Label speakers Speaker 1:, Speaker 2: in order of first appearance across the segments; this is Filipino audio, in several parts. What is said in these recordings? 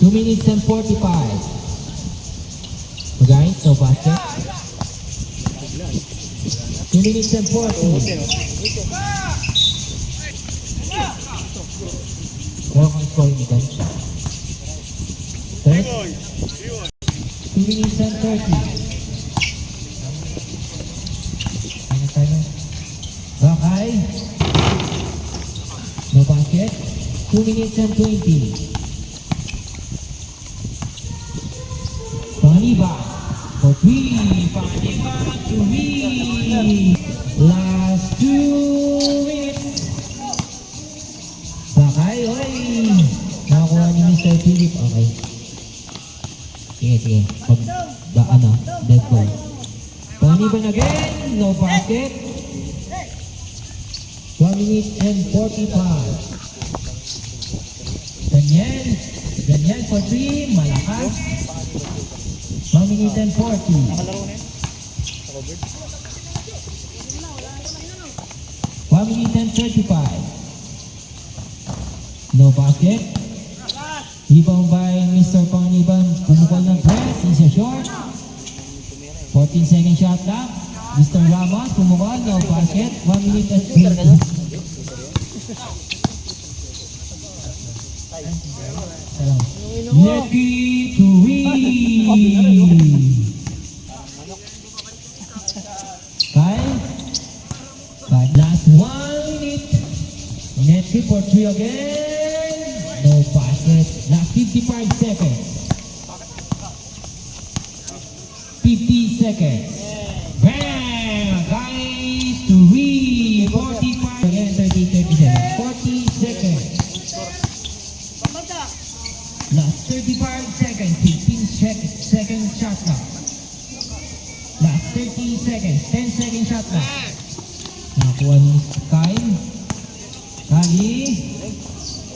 Speaker 1: 2 minutes and 45. Guys, no basket. 2 minutes and 40. Huwag ang score ni Dan. 2 minutes and 30. Ano tayo? Okay. No basket. 2 minutes and 20. Pangaliba. For 3. Pangaliba to win. Last 2 minutes. Bakay, oy. Nakakuha ni Mr. Philip. Okay. Sige. Dead ball. Pangaliban again. No basket. 1 minute and 45. Ganyan for 3. Malakas. 1 minute and 40.
Speaker 2: Nakalaro na yun? Sa Robert?
Speaker 1: 1 minute and 35. No basket. Rebound by Mr. Panganiban. Pumukol ng press. Isa short. 14 second shot lang. Mr. Ramos pumukol. No basket. 1 minute and 20. Lucky to win. Five. Last 1 minute. Netty for 3 again. No basket. Last 55 seconds. 50 seconds. Bam! Guys, to win. 45 again. 30 seconds. 40 seconds. Last 35 seconds. 15 seconds shot clock. Last 30 seconds. 10 second shot clock. Nakuha ni Kyle. Kali.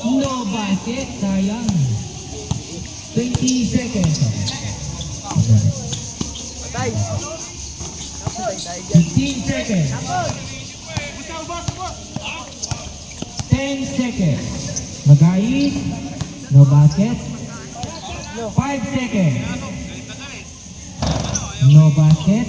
Speaker 1: No basket. Sayang. 20 seconds.
Speaker 2: Patay!
Speaker 1: 15 seconds. 10 seconds. Magayit. No basket. 5 seconds. No basket.